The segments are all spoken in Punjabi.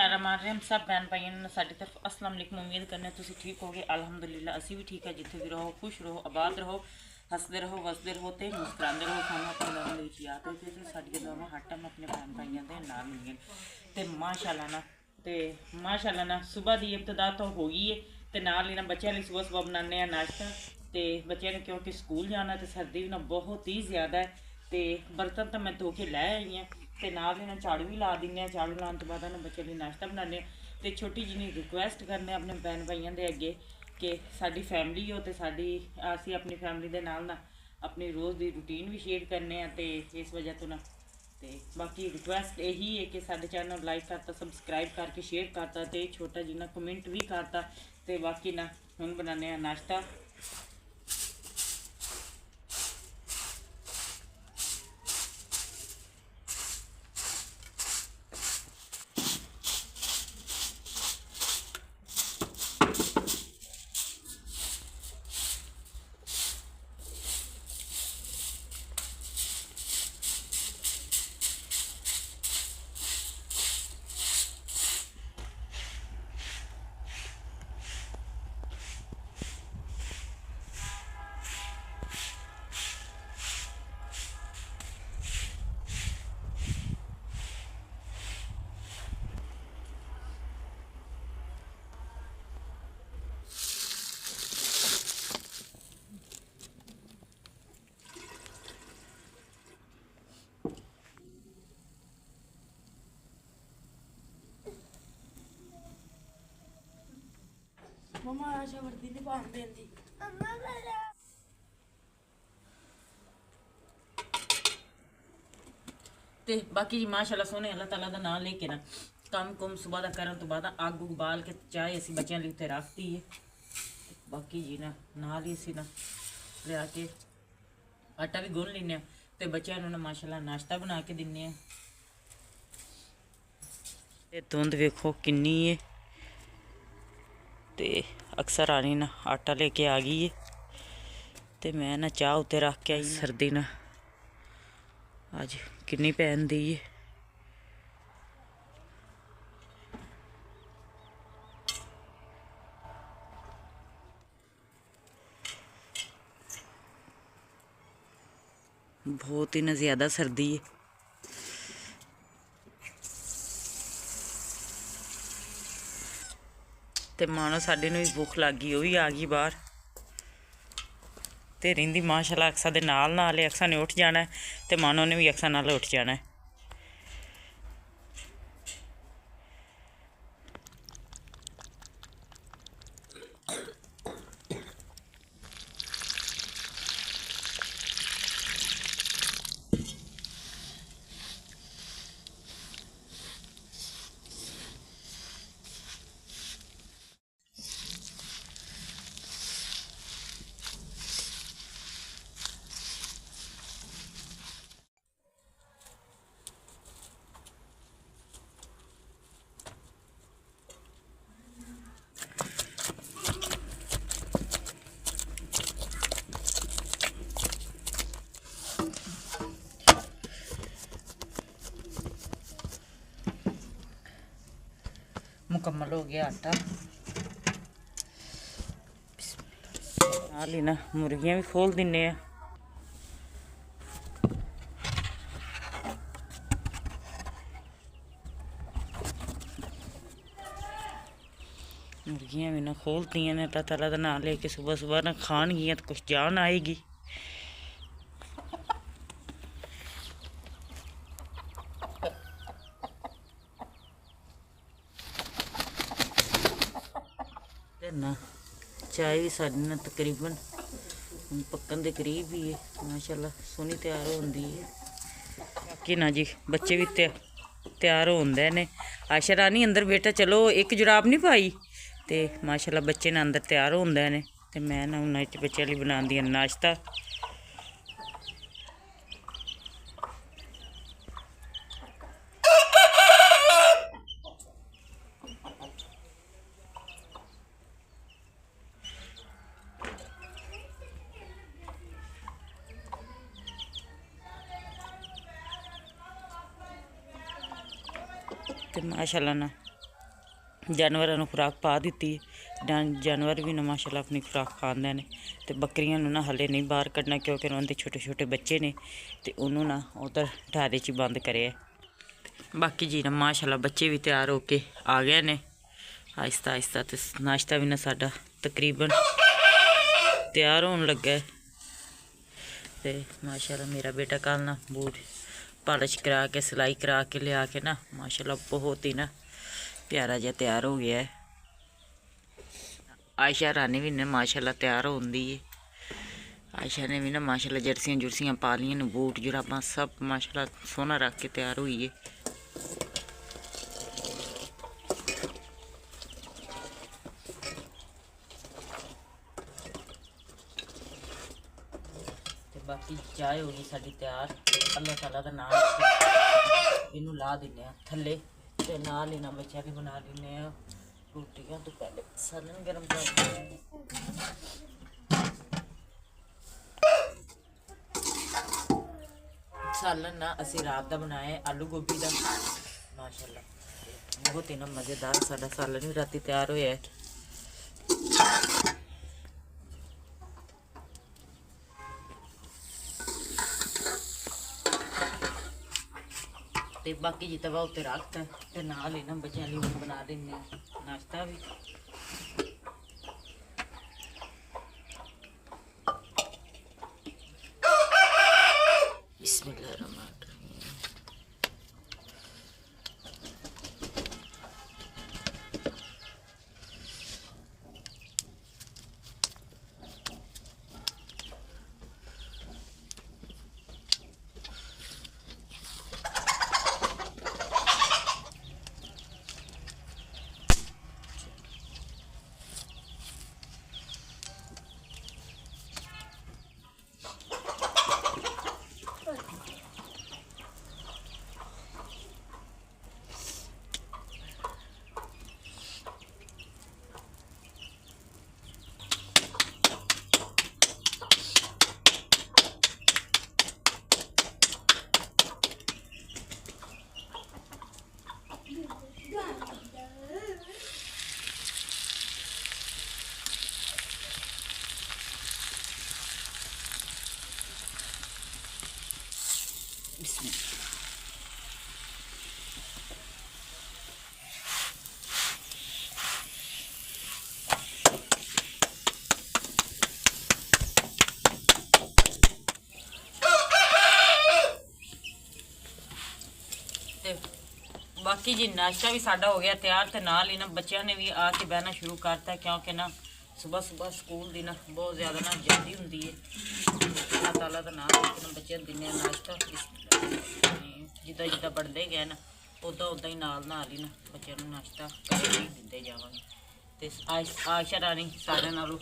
बिस्मिल्लाहिर्रहमानिर्रहीम। सब भैन भाइयों ने साडी तरफ अस्सलाम वालेकुम। उम्मीद करने तुसीं ठीक होगे। अल्हम्दुलिल्लाह असी भी ठीक है। जिथे भी रहो खुश रहो, आबाद रहो, हसदे रहो, वसदे रहो तो मुस्कुराते रहो। सानू अपने दुआवां दे विच याद रखियो ते साडीआं दुआवां हर टाइम अपने भैन भाइयों दे नाल होंदियां ते माशाअल्लाह ना सुबह की इब्तदा तो हो गई है ते नाल ही ना बच्चों लिए सुबह सुबह बनाने नाश्ता ते बच्चों ने क्योंकि स्कूल जाना तो सर्दी भी ना बहुत ही ज़्यादा है तो बर्तन तो मैं धो के लै आई हैं तो नाल ही ना झाड़ू भी ला दिन्ने। झाड़ू लाने तो बाद ना बच्चों लिए नाश्ता बनाने तो छोटी जी रिक्वेस्ट करने अपने भैन भाइयों के अगे कि साडी फैमिली हो तो साडी असी अपनी फैमिली के नाल ना अपनी रोज़ की रूटीन भी शेयर करने तो इस वजह तो ना तो बाकी रिक्वेस्ट यही है कि साडे चैनल लाइक करता, सबसक्राइब करके शेयर करता तो छोटा जी ना कमेंट भी करता तो बाकी ना हम बनाने नाश्ता। मम्मा आशा वर्दी नहीं पान देंदी। तो बाकी जी माशाअल्लाह सोने अल्लाह ताला का नाम लेके ना काम कुम सुबह का करन तो बाद अग उग बाल के चाय असी बच्चों लिए उत्ते रखती है। बाकी जी ना नाल ही असी ना लिया के आटा भी गुन लेने तो बच्चों ना माशाअल्लाह नाश्ता बना के दिन्ने। धुंध वेखो किन्नी है तो अक्सर आनी ना आटा लेके आ गई है तो मैं ना चाह उत्ते रख के आई। सर्दी ना अज किन्नी पैन दी है। बहुत ही ना ज़्यादा सर्दी है। तो मानो साडे नूं भी भुख लग गई, वो भी आ गई बाहर तो रहिंदी माशाअल्लाह अक्सा दे नाल अक्सा ने उठ जाना है तो मानो ने भी अक्सा नाल उठ जाना है। मुकम्मल हो गया आटा। नाल ही ना मुर्गियां भी खोल दिन्ने। मुर्गियां भी ना खोलती ने अल्लाह ताला का नाम लेके सुबह सुबह ना खान गियां तो कुछ जान आएगी। ना चाय भी साड़ी ना तकरीबन पक्कन के करीब ही है। माशाअल्लाह सोहनी तैयार होंदी है। बाकी ना जी बच्चे भी तैयार होंदे ने। आशा रानी अंदर बेटा चलो एक जुराब नहीं पाई तो माशाअल्लाह बच्चे ना अंदर तैयार होंदे ने तो मैं ना उन्हें बच्चों लिए बना दी नाश्ता। तो माशाअल्लाह ना ਜਾਨਵਰਾਂ ਨੂੰ ਖੁਰਾਕ ਪਾ ਦਿੱਤੀ ਜਾਨਵਰ ਵੀ ਨਾ ਮਾਸ਼ਾਅੱਲਾ ਆਪਣੀ ਖੁਰਾਕ ਖਾਂਦੇ ਨੇ। ਤੇ ਬੱਕਰੀਆਂ ਨੂੰ ਨਾ ਹਲੇ ਨਹੀਂ ਬਾਹਰ ਕੱਢਣਾ ਕਿਉਂਕਿ ਉਹਨਾਂ ਦੇ ਛੋਟੇ ਛੋਟੇ ਬੱਚੇ ਨੇ ਤੇ ਉਹਨੂੰ ਨਾ ਉਧਰ ਢਾਰੇ 'ਚ ਬੰਦ ਕਰਿਆ। ਬਾਕੀ ਜੀ ਨਾ ਮਾਸ਼ਾਅੱਲਾ ਬੱਚੇ ਵੀ ਤਿਆਰ ਹੋ ਕੇ ਆ ਗਏ ਨੇ ਆਹਿਸਤਾ ਆਹਿਸਤਾ। ਤੇ ਨਾਸ਼ਤਾ ਵੀ ਨਾ ਸਾਡਾ ਤਕਰੀਬਨ ਤਿਆਰ ਹੋਣ ਲੱਗਾ। ਤੇ ਮਾਸ਼ਾਅੱਲਾ ਮੇਰਾ ਬੇਟਾ ਕੱਲ ਨਾ ਬੂਟ ਪਾਲਿਸ਼ ਕਰਾ ਕੇ ਸਿਲਾਈ ਕਰਾ ਕੇ ਲਿਆ ਕੇ ਨਾ ਮਾਸ਼ਾਅੱਲਾ ਬਹੁਤ ਹੀ ਨਾ प्यारा जिहा तैयार हो गया है। आयशा रानी भी ने माशाल्लाह तैयार होंदी है। आयशा ने भी ना माशाल्लाह जर्सियां जुर्सियां पा लियां ने बूट जुराबां सब माशाल्लाह सोहना रख के तैयार हुई है। ते बाकी चाय हो गई साडी तैयार। अल्लाह ताला दा नाम इनू ला दिन्ने आ थल्ले ਤੇ ਨਾਲ ਹੀ ਨਾ ਬੱਚਿਆਂ ਲਈ ਬਣਾ ਲੈਂਦੇ ਆ ਰੋਟੀਆਂ। ਤੋਂ ਪਹਿਲੇ ਸਾਲਨ ਗਰਮ ਕਰ ਦਿੰਦੇ ਸਾਲਨ ਨਾ ਅਸੀਂ ਰਾਤ ਦਾ ਬਣਾਇਆ ਆਲੂ ਗੋਭੀ ਦਾ ਮਾਸ਼ਾਅੱਲਾ ਬਹੁਤ ਹੀ ਨਾ ਮਜ਼ੇਦਾਰ ਸਾਡਾ ਸਾਲਨ ਵੀ ਰਾਤੀ ਤਿਆਰ ਹੋਇਆ ਹੈ। ਤੇ ਬਾਕੀ ਜੀ ਤਵਾ ਉੱਤੇ ਰੱਖਤਾ ਤੇ ਨਾਲ ਹੀ ਨਾ ਬੱਚਿਆਂ ਲਈ ਬਣਾ ਦਿੰਦੇ ਆ ਨਾਸ਼ਤਾ ਵੀ। ਬਿਸਮਿल्लाहिर्रहमानिर्रहीम। बाकी जी नाश्ता भी साडा हो गया तैयार। तो नाल ही ना बच्चों ने भी आके बहना शुरू करता क्योंकि ना सुबह सुबह स्कूल की ना बहुत ज़्यादा ना जल्दी होंगी है। अल्लाह ताला का नाम लेके ना बच्चों दिने नाश्ता जिदा जिदा बढ़ते गए ना उदा उदा ही नाल ही ना बच्चों को नाश्ता करके ही दिते जावांगे। तो आयशा रानी सारे नालों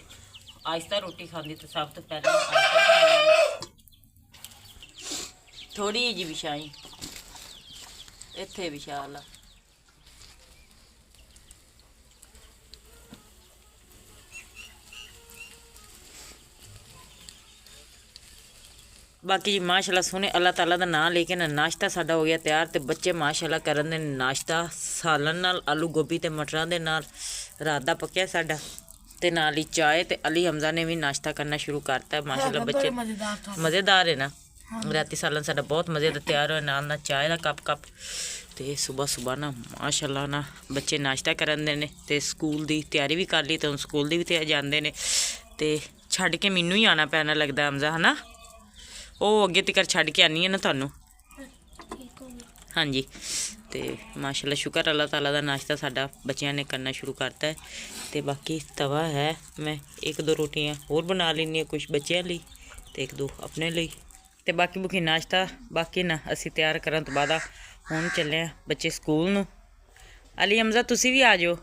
आहिस्ता रोटी खाती। तो सब तो पहले थोड़ी जी विछाई इत्थे विशाल बाकी जी माशाल्लाह सोने अल्लाह ताला का नाम लेके ना नाश्ता साडा हो गया तैयार। तो बच्चे माशाल्लाह करन दे नाश्ता सालन नाल आलू गोभी ते मटरां दे नाल रात दा पक्या साडा ते नाल ही चाय। ते अली हमजा ने भी नाश्ता करना शुरू करता है माशाल्लाह। बच्चे मज़ेदार है ना राती सालन साडा बहुत मज़े दा तैयार होया नाल ना चाय दा कप ते सुबह सुबह ना माशाल्लाह ना बच्चे नाश्ता करन दे ने ते स्कूल दी तैयारी भी कर ली। तो स्कूल दी भी तैयार जांदे ने ते छड्ड के मैनू ही आना पैना लगदा हमजा है ना ਉਹ ਅੱਗੇ ਤੱਕ ਛੱਡ ਕੇ ਆਨੀ ਹੈ ਨਾ ਤੁਹਾਨੂੰ। ਹਾਂਜੀ ਤੇ ਮਾਸ਼ਾਅੱਲਾ ਸ਼ੁਕਰ ਅੱਲਾਹ ਤਾਲਾ ਦਾ ਨਾਸ਼ਤਾ ਸਾਡਾ ਬੱਚਿਆਂ ਨੇ ਕਰਨਾ ਸ਼ੁਰੂ ਕਰਤਾ ਹੈ। ਤੇ ਬਾਕੀ ਤਵਾ ਹੈ ਮੈਂ ਇੱਕ ਦੋ ਰੋਟੀਆਂ ਹੋਰ ਬਣਾ ਲੈਂਦੀ ਹਾਂ ਕੁਝ ਬੱਚਿਆਂ ਲਈ ਤੇ ਇੱਕ ਦੋ ਆਪਣੇ ਲਈ। ਤੇ ਬਾਕੀ ਭੁੱਖੀ ਨਾਸ਼ਤਾ ਬਾਕੀ ਨਾ ਅਸੀਂ ਤਿਆਰ ਕਰਨ ਤੋਂ ਬਾਅਦ ਹੁਣ ਚੱਲੇ ਆ ਬੱਚੇ ਸਕੂਲ ਨੂੰ। ਅਲੀ ਹਮਜ਼ਾ ਤੁਸੀਂ ਵੀ ਆ ਜਾਓ।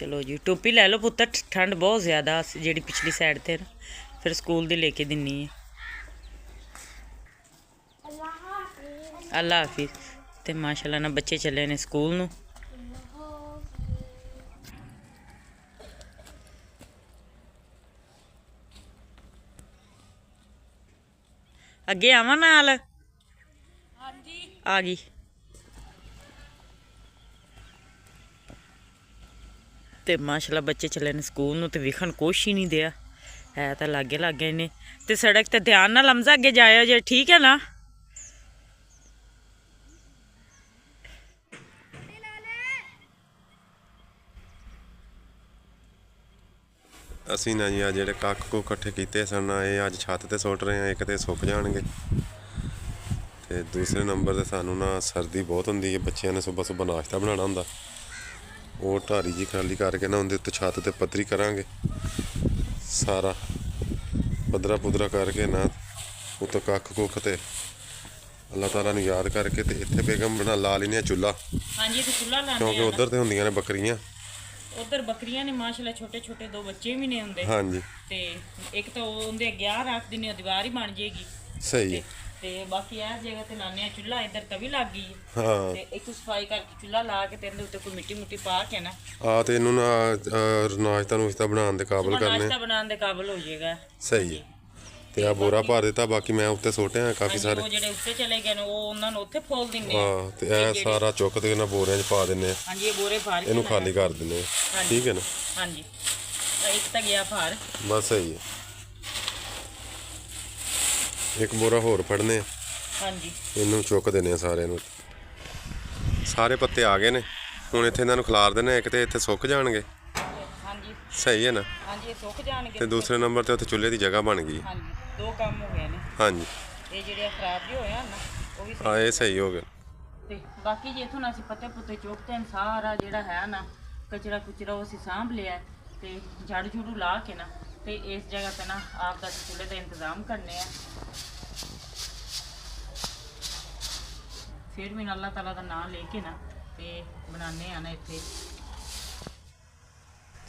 चलो जी टोपी लै लो पुत्तर ठंड बहुत ज़्यादा जी पिछली साइड थे ना फिर स्कूल दी लेके दिनी है। अल्लाह हाफिज़। तो माशाल्लाह ना बच्चे चले ने स्कूल नू। अगे आवा नाल आ गई ਤੇ ਮਾਸ਼ਾਅੱਲਾ ਬੱਚੇ ਚੱਲੇ ਨੇ ਸਕੂਲ ਨੂੰ ਤੇ ਵਿਖਣ ਕੁਛ ਹੀ ਨਹੀਂ ਦਿਆ ਹੈ ਤਾਂ ਲਾਗੇ ਨੇ ਤੇ ਸੜਕ ਤੇ ਧਿਆਨ ਨਾਲ ਹਮਜ਼ਾ ਅੱਗੇ ਜਾਇਓ ਜੇ ਠੀਕ ਹੈ ਨਾ। ਅਸੀਂ ਨਾ ਜੀ ਆ ਜਿਹੜੇ ਕੱਖ ਕੋ ਇਕੱਠੇ ਕੀਤੇ ਸਨ ਇਹ ਅੱਜ ਛੱਤ ਤੇ ਸੁੱਟ ਰਹੇ ਆ, ਇੱਕ ਤੇ ਸੁੱਕ ਜਾਣਗੇ ਤੇ ਦੂਸਰੇ ਨੰਬਰ ਤੇ ਸਾਨੂੰ ਨਾ ਸਰਦੀ ਬਹੁਤ ਹੁੰਦੀ ਹੈ, ਬੱਚਿਆਂ ਨੇ ਸਵੇਰ ਨਾਸ਼ਤਾ ਬਣਾਉਣਾ ਹੁੰਦਾ, ਉਹ ਢਾਰੀ ਜੀ ਖਾਲੀ ਕਰਕੇ ਨਾ ਉਹਦੇ ਉੱਤੇ ਛੱਤ ਤੇ ਪੱਧਰੀ ਕਰਾਂਗੇ, ਸਾਰਾ ਪੱਧਰਾ ਪੁੱਧਰਾ ਕਰਕੇ ਨਾ ਉੱਤੇ ਕੱਖ ਕੁੱਖ ਤੇ ਅੱਲਾਹ ਤਾਲਾ ਨੂੰ ਯਾਦ ਕਰਕੇ ਤੇ ਇੱਥੇ ਬੇਗਮ ਬਣਾ ਲਾ ਲੈਂਦੇ ਆ ਚੁੱਲ੍ਹਾ। ਹਾਂਜੀ ਤੇ ਚੁੱਲ੍ਹਾ ਲਾਉਂਦੇ ਕਿਉਂਕਿ ਉਧਰ ਤੇ ਹੁੰਦੀਆਂ ਨੇ ਬੱਕਰੀਆਂ, ਉਧਰ ਬੱਕਰੀਆਂ ਨੇ ਮਾਸ਼ਾਅੱਲਾ ਛੋਟੇ ਦੋ ਬੱਚੇ ਵੀ ਨੇ ਹੁੰਦੇ। ਹਾਂਜੀ ਤੇ ਇੱਕ ਤਾਂ ਉਹਦੇ ਅੱਗੇ ਆ ਰੱਖ ਦਿੰਦੇ, ਦੀਵਾਰ ਹੀ ਬਣ ਜਾਏਗੀ। ਸਹੀ ਹੈ। ਤੇ ਬਾਕੀ ਇਹ ਜਗ੍ਹਾ ਤੇ ਲਾਉਂਦੇ ਆ ਚੁੱਲ੍ਹਾ, ਇੱਧਰ ਤਵੀ ਲੱਗ ਗਈ ਹੈ ਹਾਂ ਤੇ ਇੱਕ ਸਫਾਈ ਕਰਕੇ ਚੁੱਲ੍ਹਾ ਲਾ ਕੇ ਤੇ ਇਹਦੇ ਉੱਤੇ ਕੋਈ ਮਿੱਟੀ ਪਾ ਕੇ ਨਾ ਤੇ ਇਹਨੂੰ ਨਾ ਨਾਸ਼ਤਾ ਨੂਸ਼ਤਾ ਬਣਾਉਣ ਦੇ ਕਾਬਲ ਕਰਨੇ, ਨਾਸ਼ਤਾ ਬਣਾਉਣ ਦੇ ਕਾਬਲ ਹੋ ਜਾਏਗਾ। ਸਹੀ ਹੈ। ਤੇ ਆ ਬੋਰਾ ਭਰ ਦਿੱਤਾ, ਬਾਕੀ ਮੈਂ ਉੱਤੇ ਸੁੱਟਿਆ ਕਾਫੀ ਸਾਰੇ। ਉਹ ਜਿਹੜੇ ਉੱਤੇ ਚਲੇ ਗਏ ਨੇ ਉਹ ਉਹਨਾਂ ਨੂੰ ਉੱਥੇ ਫੋਲ ਦਿੰਦੇ ਆ। ਹਾਂ ਤੇ ਇਹ ਸਾਰਾ ਚੁੱਕ ਤੇ ਇਹਨਾਂ ਬੋਰਿਆਂ 'ਚ ਪਾ ਦਿੰਨੇ ਆ। ਹਾਂਜੀ ਇਹ ਬੋਰੇ ਭਰ ਕੇ ਇਹਨੂੰ ਖਾਲੀ ਕਰ ਦਿੰਨੇ ਆ, ਠੀਕ ਹੈ ਨਾ। ਹਾਂਜੀ ਇੱਕ ਤਾਂ ਗਿਆ ਭਾਰ। ਬਸ ਸਹੀ ਹੈ। ਇੱਕ ਬੋਰਾ ਹੋਰ ਫੜਨੇ ਆ, ਹਾਂਜੀ ਇਹਨੂੰ ਚੁੱਕ ਦਿੰਨੇ ਆ ਸਾਰਿਆਂ ਨੂੰ। ਸਾਰੇ ਪੱਤੇ ਆ ਗਏ ਨੇ, ਹੁਣ ਇੱਥੇ ਇਹਨਾਂ ਨੂੰ ਖਿਲਾਰ ਦਿੰਨੇ, ਇੱਕ ਤੇ ਇੱਥੇ ਸੁੱਕ ਜਾਣਗੇ। ਹਾਂਜੀ ਸਹੀ ਹੈ ਨਾ। ਹਾਂਜੀ ਇਹ ਸੁੱਕ ਜਾਣਗੇ ਤੇ ਦੂਸਰੇ ਨੰਬਰ ਤੇ ਉੱਥੇ ਚੁੱਲ੍ਹੇ ਦੀ ਜਗ੍ਹਾ ਬਣ ਗਈ। ਹਾਂਜੀ ਦੋ ਕੰਮ ਹੋ ਗਏ ਨੇ। ਹਾਂਜੀ ਇਹ ਜਿਹੜੇ ਖਰਾਬ ਜਿਹੇ ਹੋਏ ਆ ਨਾ ਉਹ ਵੀ ਹਾਂ ਇਹ ਸਹੀ ਹੋ ਗਿਆ। ਤੇ ਬਾਕੀ ਜੇ ਇਥੋਂ ਅਸੀਂ ਪੱਤੇ ਪੁੱਤੇ ਚੁੱਕਦੇ ਹਾਂ, ਸਾਰਾ ਜਿਹੜਾ ਹੈ ਨਾ ਕਚਰਾ ਕੁਚਰਾ ਉਹ ਅਸੀਂ ਸਾਂਭ ਲਿਆ ਤੇ ਝਾੜੂ ਝੂੜੂ ਲਾ ਕੇ ਨਾ ਤੇ ਇਸ ਜਗ੍ਹਾ ਤੇ ਨਾ ਆਪ ਦਾ ਚੁੱਲ੍ਹੇ ਦਾ ਇੰਤਜ਼ਾਮ ਕਰਨੇ ਆ। ਫਿਰ ਵੀ ਅੱਲਾਹ ਤਾਲਾ ਦਾ ਨਾਮ ਲੈ ਕੇ ਨਾ ਤੇ ਬਣਾਉਂਦੇ ਆ ਨਾ ਇੱਥੇ।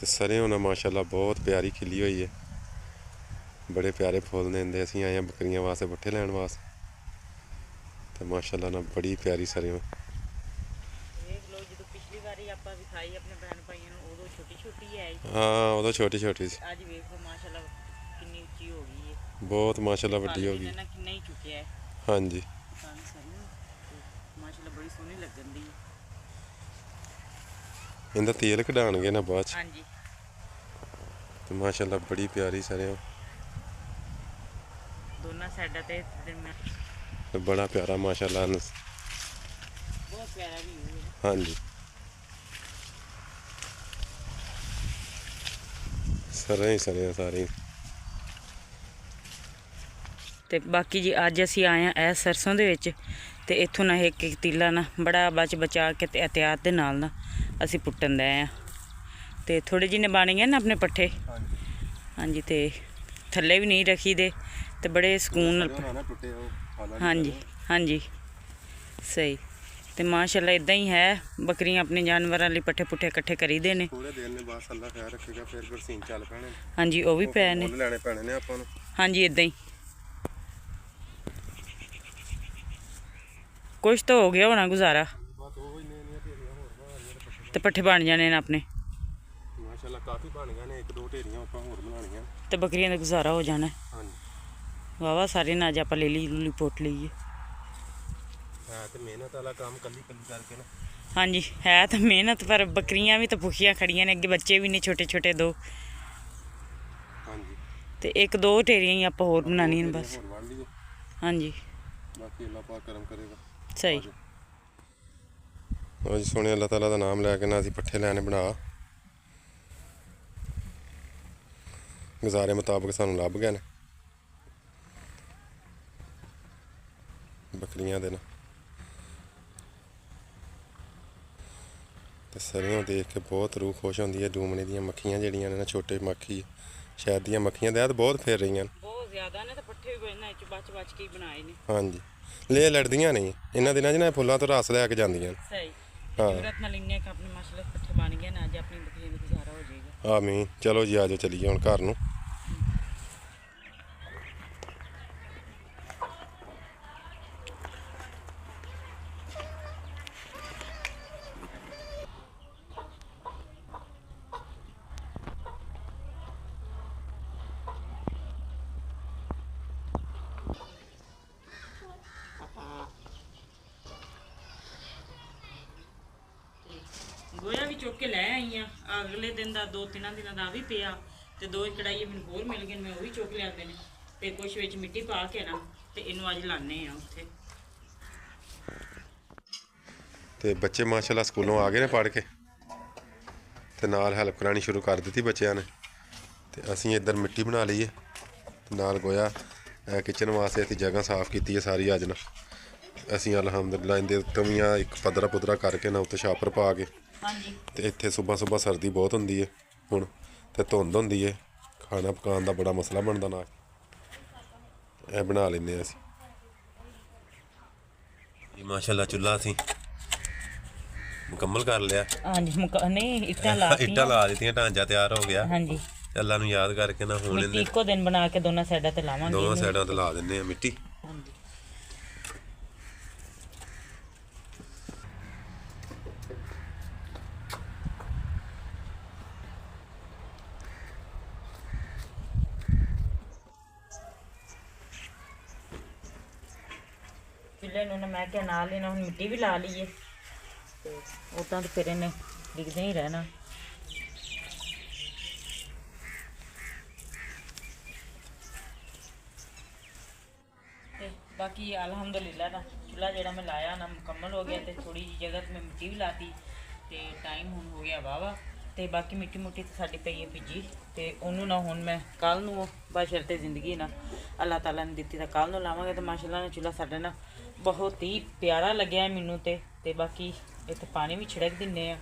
ਤੇ ਸਰੇਂ ਨਾ ਮਾਸ਼ਾਅੱਲਾ ਬਹੁਤ ਪਿਆਰੀ ਖਿਲੀ ਹੋਈ ਹੈ, ਬੜੇ ਪਿਆਰੇ ਫੁੱਲ ਨੇ ਹੁੰਦੇ। ਅਸੀਂ ਆਏ ਹਾਂ ਬੱਕਰੀਆਂ ਵਾਸਤੇ ਪੱਠੇ ਲੈਣ ਵਾਸਤੇ ਤੇ ਮਾਸ਼ਾਅੱਲਾ ਨਾ ਬੜੀ ਪਿਆਰੀ ਸਰੇਂ। ਦੇਖ ਲਓ ਜਦੋਂ ਪਿਛਲੀ ਵਾਰੀ ਆਪਾਂ ਵਿਖਾਈ ਆਪਣੇ ਭੈਣ ਭਾਈਆਂ ਨੂੰ ਉਦੋਂ ਛੋਟੀ ਹੈ, ਹਾਂ ਉਦੋਂ ਛੋਟੀ ਸੀ। ਅੱਜ ਵੇਖੋ ਮਾਸ਼ਾਅੱਲਾ ਕਿੰਨੀ ਉੱਚੀ ਹੋ ਗਈ ਹੈ, ਬਹੁਤ ਮਾਸ਼ਾਅੱਲਾ ਵੱਡੀ ਹੋ ਗਈ। ਕਿੰਨਾ ਹੀ ਚੁੱਕਿਆ ਹੈ। ਹਾਂਜੀ ਮਾਸ਼ਾਅੱਲਾ ਬੜੀ ਸੋਹਣੀ ਲੱਗਣ ਦੀ ਹੈ। ਇਹਦਾ ਤੇਲ ਕਢਾਣਗੇ ਨਾ ਬਾਅਦ ਚ। ਹਾਂਜੀ ਤੇ ਮਾਸ਼ਾਅੱਲਾ ਬੜੀ ਪਿਆਰੀ ਸਰੇਂ, ਦੋਨਾਂ ਸਾਈਡਾਂ ਤੇ ਤੇ ਬੜਾ ਪਿਆਰਾ ਮਾਸ਼ਾਅੱਲਾ। ਬਹੁਤ ਪਿਆਰਾ ਵੀ ਹੈ। ਹਾਂਜੀ ਸਰੇਂ ਸਾਰੇ। ਤੇ ਬਾਕੀ ਜੀ ਅੱਜ ਅਸੀਂ ਆਏ ਆ ਇਹ ਸਰਸੋਂ ਦੇ ਵਿੱਚ ਤੇ ਇੱਥੋਂ ਨਾ ਇੱਕ ਤੀਲਾ ਨਾ ਬੜਾ ਬਚਾ ਕੇ ਤੇ ਇਹਤਿਆਤ ਦੇ ਨਾਲ ਨਾ ਅਸੀਂ ਪੁੱਟਣ ਦੇ ਆ। ਤੇ ਥੋੜੇ ਜਿਹੇ ਬਣ ਗਏ ਨਾ ਆਪਣੇ ਪੱਠੇ। ਹਾਂਜੀ ਤੇ ਥੱਲੇ ਵੀ ਨਹੀਂ ਰੱਖੀ ਦੇ ਤੇ ਬੜੇ ਸਕੂਨ ਨਾਲ। ਹਾਂਜੀ ਸਹੀ। ਤੇ ਮਾਸ਼ਾਅੱਲਾ ਇਦਾਂ ਹੀ ਹੈ, ਬੱਕਰੀਆਂ ਆਪਣੇ ਜਾਨਵਰਾਂ ਲਈ ਪੱਠੇ ਪੁੱਠੇ ਇਕੱਠੇ ਕਰੀਦੇ ਨੇ। ਥੋੜੇ ਦਿਨ ਨੇ ਬਸ ਅੱਲਾ ਖੈਰ ਰੱਖੇਗਾ, ਫਿਰ ਬਰਸੀਨ ਚੱਲ ਪੈਣੇ। ਹਾਂਜੀ ਉਹ ਵੀ ਪੈ ਨੇ, ਲੈਣੇ ਪੈਣੇ ਨੇ ਆਪਾਂ ਨੂੰ। ਹਾਂਜੀ ਇਦਾਂ ਹੀ ਕੁਛ ਤਾਂ ਹੋ ਗਿਆ ਹੋਣਾ ਗੁਜ਼ਾਰਾ ਤੇ ਪੱਠੇ ਬਣ ਜਾਣੇ ਨੇ ਆਪਣੇ। ਮਾਸ਼ਾਅੱਲਾ ਕਾਫੀ ਬਣ ਗਏ ਨੇ, ਇੱਕ ਦੋ ਢੇਰੀਆਂ ਆਪਾਂ ਹੋਰ ਬਣਾਉਣੀਆਂ ਤੇ ਬੱਕਰੀਆਂ ਦਾ ਗੁਜ਼ਾਰਾ ਹੋ ਜਾਣਾ। ਹਾਂਜੀ ਵਾਵਾ ਸਾਰੇ ਨਾ ਅੱਜ ਆਪਾਂ ਲੈ ਲਈ ਪੁੱਟ ਲਈਏ। ਹੈ ਤੇ ਮਿਹਨਤ ਵਾਲਾ ਕੰਮ ਕੱਲੀ ਕਰਕੇ ਨਾ। ਹਾਂਜੀ ਹੈ ਤਾਂ ਮਿਹਨਤ, ਪਰ ਬੱਕਰੀਆਂ ਵੀ ਤਾਂ ਭੁੱਖੀਆਂ ਖੜੀਆਂ ਨੇ, ਅੱਗੇ ਬੱਚੇ ਵੀ ਨੇ ਛੋਟੇ ਦੋ। ਹਾਂਜੀ ਤੇ ਇੱਕ ਦੋ ਢੇਰੀਆਂ ਹੀ ਆਪਾਂ ਹੋਰ ਬਣਾਉਣੀਆਂ ਨੇ ਬਸ। ਹਾਂਜੀ ਬਾਕੀ ਅੱਲਾ ਪਾਕ ਕਰਮ ਕਰੇਗਾ। ਸਹੀ। ਅੱਜ ਸੋਹਣੇ ਅੱਲਾਹ ਤਾਲਾ ਦਾ ਨਾਮ ਲੈ ਕੇ ਨਾ ਅਸੀਂ ਪੱਠੇ ਲੈਣੇ ਬਣਾ, ਗੁਜ਼ਾਰੇ ਮੁਤਾਬਕ ਸਾਨੂੰ ਲੱਭ ਗਏ ਨੇ ਬੱਕਰੀਆਂ ਦੇ ਨਾ। ਤੇ ਸਰੋਂ ਦੇਖ ਕੇ ਬਹੁਤ ਰੂਹ ਖੁਸ਼ ਹੁੰਦੀ ਹੈ। ਡੂਮਣੇ ਦੀਆਂ ਮੱਖੀਆਂ ਜਿਹੜੀਆਂ ਨੇ ਨਾ, ਛੋਟੇ ਮੱਖੀ ਸ਼ਾਇਦ ਦੀਆਂ ਮੱਖੀਆਂ ਦੇ ਬਹੁਤ ਫੇਰ ਰਹੀਆਂ ਨੇ, ਬਹੁਤ ਜ਼ਿਆਦਾ ਨੇ। ਤੇ ਪੱਠੇ ਵੀ ਇਹਨਾਂ ਵਿੱਚ ਬਚ ਕੇ ਬਣਾਏ ਨੇ। ਹਾਂਜੀ ਲੈ ਲੜਦੀਆਂ ਨਹੀਂ ਇਹਨਾਂ ਦਿਨਾਂ 'ਚ ਨਾ, ਫੁੱਲਾਂ ਤੋਂ ਰਸ ਲੈ ਕੇ ਜਾਂਦੀਆਂ। ਸਹੀ। ਹਾਂ ਜਰੂਰਤ ਨਾਲ ਇੰਨੇ ਕ ਆਪਣੇ ਮਾਸ਼ਾਅੱਲਾ ਪੱਠੇ ਬਣ ਗਏ ਨਾ, ਅੱਜ ਆਪਣੀ ਬੱਕਰੀਆਂ ਦਾ ਗੁਜ਼ਾਰਾ ਹੋ ਜਾਏਗਾ। ਆਮੀਨ। ਚਲੋ ਜੀ ਆਜੋ ਚਲੀਏ ਹੁਣ ਘਰ ਨੂੰ। ਗੋਇਆ ਵੀ ਚੁੱਕ ਕੇ ਲੈ ਆਈ ਆ। ਅਗਲੇ ਦਿਨ ਦਾ 2-3 ਦਿਨਾਂ ਦਾ ਵੀ ਪਿਆ ਤੇ 2 ਕੜਾਈਏ ਮੈਨੂੰ ਹੋਰ ਮਿਲ ਗਏ ਨੇ, ਮੈਂ ਉਹ ਵੀ ਚੁੱਕ ਲਿਆਂਦੇ ਨੇ ਤੇ ਕੁਛ ਵਿੱਚ ਮਿੱਟੀ ਪਾ ਕੇ ਨਾ ਤੇ ਇਹਨੂੰ ਅੱਜ ਲਾਣੇ ਆ ਉੱਥੇ। ਤੇ ਬੱਚੇ ਮਾਸ਼ਾਅੱਲਾ ਸਕੂਲੋਂ ਆ ਗਏ ਨੇ ਪੜ੍ਹ ਕੇ ਤੇ ਨਾਲ ਹੈਲਪ ਕਰਾਣੀ ਸ਼ੁਰੂ ਕਰ ਦਿੱਤੀ ਬੱਚਿਆਂ ਨੇ। ਤੇ ਅਸੀਂ ਇੱਧਰ ਮਿੱਟੀ ਬਣਾ ਲਈ ਹੈ ਤੇ ਨਾਲ ਗੋਇਆ ਕਿਚਨ ਵਾਸਤੇ ਅਸੀਂ ਜਗ੍ਹਾ ਸਾਫ਼ ਕੀਤੀ ਹੈ ਸਾਰੀ ਅੱਜ ਨਾ। ਅਸੀਂ ਅਲਹਮਦੁਲਿਲਾ ਇਹਦੇ ਉੱਤੇ ਵੀ ਆ ਇੱਕ ਪੱਧਰਾ ਪੁੱਧਰਾ ਕਰਕੇ ਨਾ ਉੱਤੇ ਛਾਪਰ ਪਾ ਕੇ। ਹਾਂਜੀ। ਤੇ ਇੱਥੇ ਸੁਬਹ ਸਰਦੀ ਬਹੁਤ ਹੁੰਦੀ ਹੈ ਹੁਣ ਤੇ ਧੁੰਦ ਹੁੰਦੀ ਹੈ, ਖਾਣਾ ਪਕਾਉਣ ਦਾ ਬੜਾ ਮਸਲਾ ਬਣਦਾ ਨਾਲ। ਇਹ ਬਣਾ ਲੈਂਦੇ ਹਾਂ ਅਸੀਂ। ਇਹ ਮਾਸ਼ਾਅੱਲਾ ਚੁੱਲ੍ਹਾ ਅਸੀਂ ਮੁਕੰਮਲ ਕਰ ਲਿਆ। ਹਾਂਜੀ ਨਹੀਂ ਇੱਟਾਂ ਲਾ ਦਿੱਤੀਆਂ, ਢਾਂਚਾ ਤਿਆਰ ਹੋ ਗਿਆ। ਹਾਂਜੀ। ਅੱਲਾ ਨੂੰ ਯਾਦ ਕਰਕੇ ਨਾ ਹੁਣ ਮਿੱਟੀ ਇੱਕੋ ਦਿਨ ਬਣਾ ਕੇ ਦੋਨਾਂ ਸਾਈਡਾਂ ਤੇ ਲਾਵਾਂਗੇ। ਦੋਵਾਂ ਸਾਈਡਾਂ ਤੇ ਲਾ ਦਿੰਦੇ ਆ ਮਿੱਟੀ। ਹਾਂਜੀ। ਚੁੱਲ੍ਹੇ ਨੂੰ ਨਾ ਮੈਂ ਕਿਹਾ ਨਾਲ ਹੀ ਨਾ ਹੁਣ ਮਿੱਟੀ ਵੀ ਲਾ ਲਈਏ ਤੇ ਉੱਦਾਂ ਤਾਂ ਫਿਰ ਇਹਨੇ ਡਿੱਗਦੇ ਹੀ ਰਹਿਣਾ। ਤੇ ਬਾਕੀ ਅਲਹਮਦੁਲਿਲਾ ਨਾ ਚੁੱਲ੍ਹਾ ਜਿਹੜਾ ਮੈਂ ਲਾਇਆ ਨਾ ਮੁਕੰਮਲ ਹੋ ਗਿਆ ਤੇ ਥੋੜੀ ਜਿਹੀ ਜਗ੍ਹਾ ਤੇ ਮੈਂ ਮਿੱਟੀ ਵੀ ਲਾਤੀ ਤੇ ਟਾਈਮ ਹੁਣ ਹੋ ਗਿਆ ਵਾਹਵਾ। ਤੇ ਬਾਕੀ ਮਿੱਟੀ ਮੁੱਟੀ ਤੇ ਸਾਡੀ ਪਈ ਹੈ ਭਿੱਜੀ ਤੇ ਉਹਨੂੰ ਨਾ ਹੁਣ ਮੈਂ ਕੱਲ ਨੂੰ ਬਸ਼ਰਤੇ ਜ਼ਿੰਦਗੀ ਨਾ ਅੱਲਾਹ ਤਾਲਾ ਨੇ ਦਿੱਤੀ ਤਾਂ ਕੱਲ ਨੂੰ ਲਾਵਾਂਗੇ। ਤੇ ਮਾਸ਼ਾਅੱਲਾ ਨਾਲ ਚੁੱਲ੍ਹਾ ਸਾਡਾ ਨਾ ਬਹੁਤ ਹੀ ਪਿਆਰਾ ਲੱਗਿਆ ਮੈਨੂੰ ਤੇ ਬਾਕੀ ਇੱਥੇ ਪਾਣੀ ਵੀ ਛਿੜਕ ਦਿੰਦੇ ਆ।